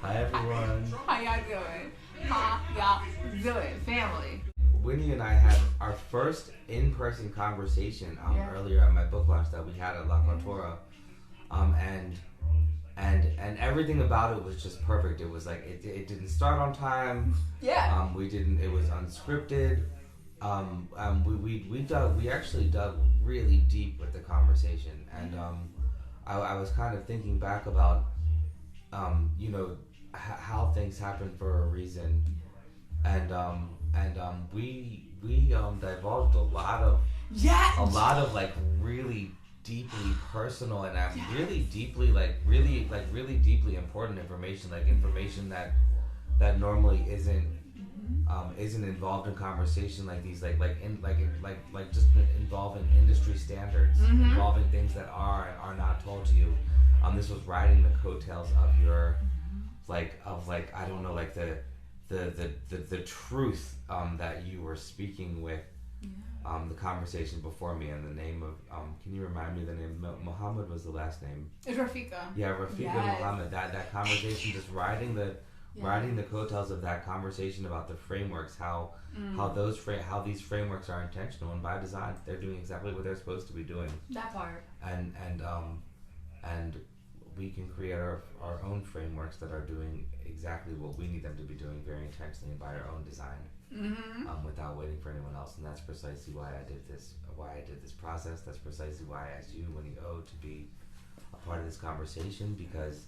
Hi everyone. How y'all doing? How y'all doing, family? Winnie and I had our first in-person conversation earlier at my book launch that we had at La Contora, and everything about it was just perfect. It was like it didn't start on time. Yeah. It was unscripted. We actually dug really deep with the conversation, and I was kind of thinking back about how things happen for a reason, and we divulged a lot of like really deeply personal and really deeply really deeply important information, like information that normally isn't involved in conversation like these, like just involving industry standards, involving things that are and are not told to you. This was riding the coattails of your I don't know, like the truth that you were speaking with. The conversation before me, and the name of can you remind me the name? Muhammad was the last name. It's Rafika. Yeah, Rafika. Yes. Muhammad. That conversation, just riding the coattails of that conversation about the frameworks, how these frameworks are intentional and by design. They're doing exactly what they're supposed to be doing. That part. And we can create our own frameworks that are doing exactly what we need them to be doing, very intentionally and by our own design, without waiting for anyone else. And that's precisely why I did this process. That's precisely why I asked you, Winnie O, to be a part of this conversation, because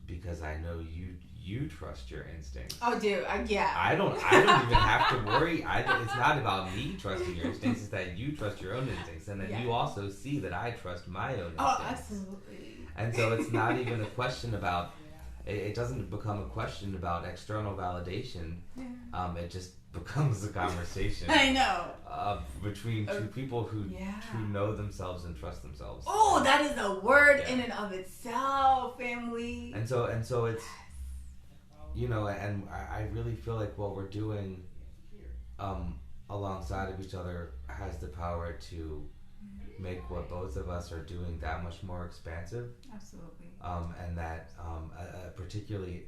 because I know you trust your instincts. Oh, dude, yeah. I don't even have to worry. It's not about me trusting your instincts. It's that you trust your own instincts, and that you also see that I trust my own instincts. Oh, absolutely. And so it's not even a question about. It doesn't become a question about external validation. Yeah. It just becomes a conversation. I know. Between two people who know themselves and trust themselves. Oh, that is a word in and of itself, family. And so it's, and I really feel like what we're doing, alongside of each other, has the power to make what both of us are doing that much more expansive. Absolutely. And that particularly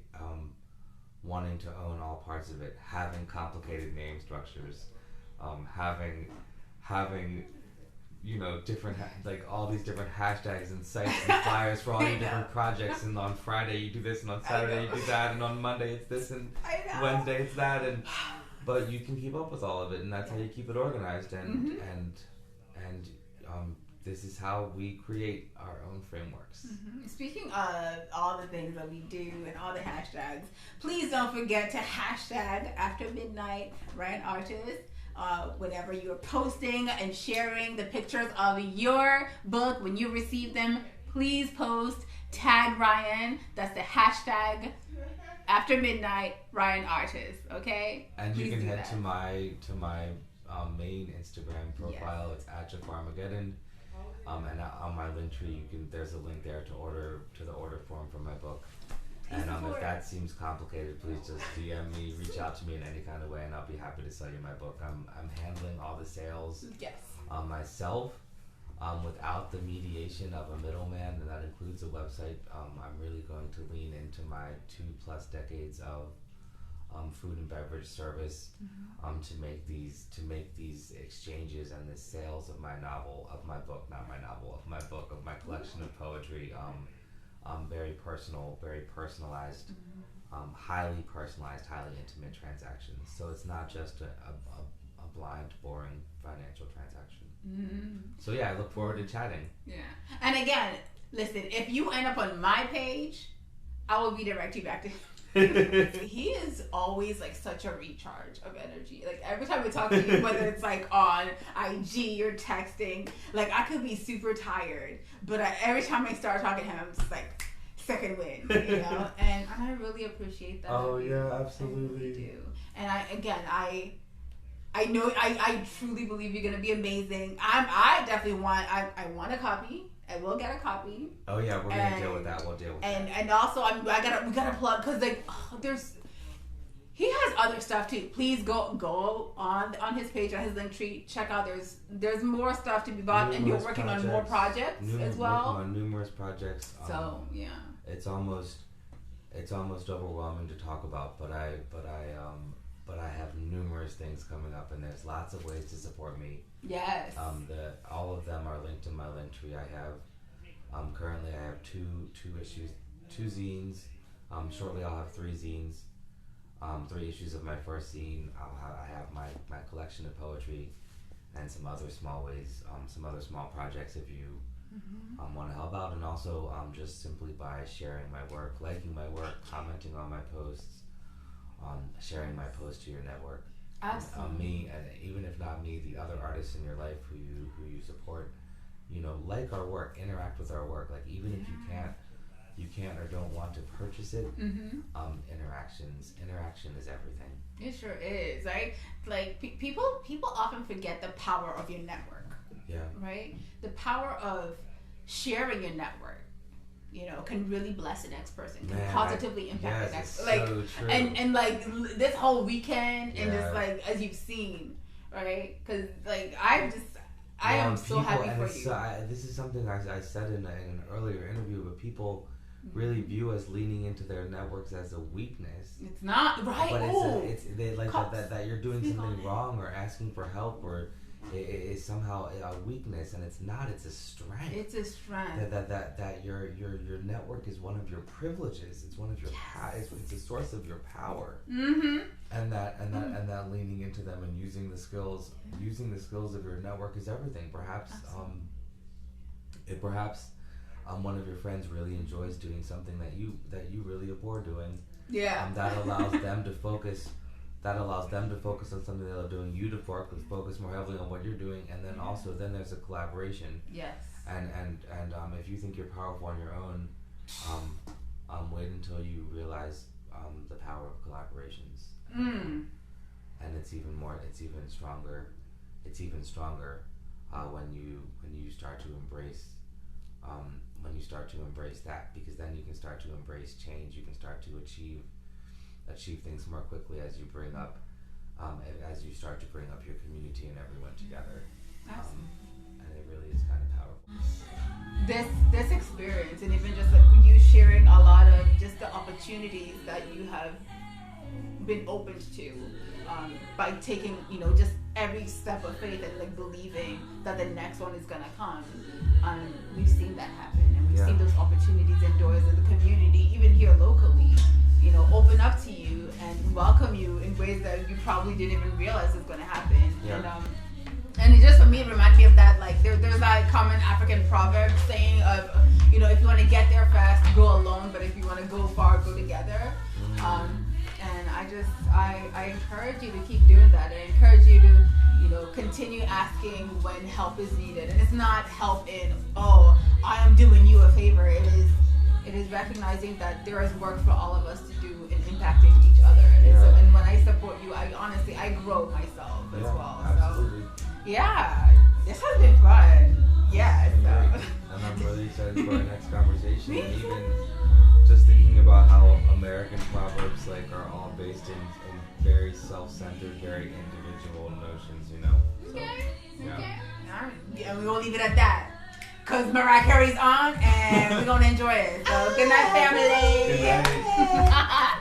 wanting to own all parts of it, having complicated name structures, having different all these different hashtags and sites and flyers for all your different projects, and on Friday you do this, and on Saturday you do that, and on Monday it's this, and Wednesday it's that, and but you can keep up with all of it, and that's how you keep it organized, and this is how we create our own frameworks. Speaking of all the things that we do and all the hashtags, please don't forget to hashtag After Midnight RyanArtes. Whenever you're posting and sharing the pictures of your book, when you receive them, please post, tag Ryan. That's the hashtag After Midnight RyanArtes. Okay? And please you can head to my main Instagram profile. It's @JafarMageddon. And on my link tree, there's a link there to the order form for my book. And if that seems complicated, please just DM me, reach out to me in any kind of way, and I'll be happy to sell you my book. I'm handling all the sales myself, without the mediation of a middleman, and that includes a website. I'm really going to lean into my 2+ decades of food and beverage service, to make these exchanges and the sales of my collection of poetry, very personal, very personalized, highly personalized, highly intimate transactions. So it's not just a blind, boring financial transaction. So I look forward to chatting. Yeah. And again, listen, if you end up on my page, I will redirect you back to him. He is always like such a recharge of energy. Like every time we talk to you, whether it's like on IG or texting, like I could be super tired, but every time I start talking to him, I'm just like second wind, and I really appreciate that. Oh yeah, absolutely. I really do. And I know I truly believe you're gonna be amazing. I definitely want a copy. I will get a copy. Oh yeah, we're gonna deal with that. We'll deal with that. And also we gotta plug, because He has other stuff too. Please go on his page, on his link tree. Check out. There's more stuff to be bought, and you're working on more projects as well. Working on numerous projects. So yeah, it's almost overwhelming to talk about, but I have numerous things coming up, and there's lots of ways to support me. Yes. All of them are linked in my link tree. I have currently I have two issues, 2 zines. Shortly I'll have 3 zines. 3 issues of my first zine. I have my collection of poetry and some other small ways, some other small projects if you want to help out, and also just simply by sharing my work, liking my work, commenting on my posts, sharing my posts to your network. Absolutely. Me, and even if not me, the other artists in your life who you support, like our work, interact with our work. Like even if you can't or don't want to purchase it, interaction is everything. It sure is, right? Like people often forget the power of your network. Yeah. Right? The power of sharing your network, can really bless the next person, can positively impact the next. Like, so true. And like this whole weekend, and just like as you've seen, right? Because like I am so happy for you. This is something I said in an earlier interview, but people really view us leaning into their networks as a weakness. It's not, right? But it's they like that you're doing something wrong or asking for help, or it is somehow a weakness, and it's not. It's a strength. It's a strength. That your network is one of your privileges. It's one of your it's a source of your power. Mm-hmm. And that leaning into them and using the skills of your network is everything. Perhaps one of your friends really enjoys doing something that you really abhor doing. Yeah. That allows them to focus. That allows them to focus on something they're doing. You to focus more heavily on what you're doing, and then also there's a collaboration. Yes. And if you think you're powerful on your own, wait until you realize the power of collaborations. And it's even stronger. It's even stronger when you start to embrace. When you start to embrace that, because then you can start to embrace change. You can start to achieve things more quickly as you bring up, as you start to bring up your community and everyone together. And it really is kind of powerful. This experience, and even just like you sharing a lot of just the opportunities that you have been opened to, by taking just every step of faith and like believing that the next one is gonna come. We've seen that happen, and we've seen those opportunities and doors in the community, even here locally, open up to you and welcome you in ways that you probably didn't even realize was gonna happen. And it just, for me, it reminded me of that, like there's that common African proverb saying of, if you want to get there fast, go alone, but if you want to go far, go together. And I encourage you to keep doing that. I encourage you to, continue asking when help is needed. And it's not help in, I am doing you a favor. It is recognizing that there is work for all of us to do in impacting each other. And when I support you, I grow myself as well. Absolutely. So, this has been fun. And I'm really excited for our next conversation. And even just thinking about how American proverbs are all based in very self-centered, very individual notions, So, Okay. And we're going to leave it at that. Because Mariah Carey's on, and we're going to enjoy it. So, good night, family. Good night.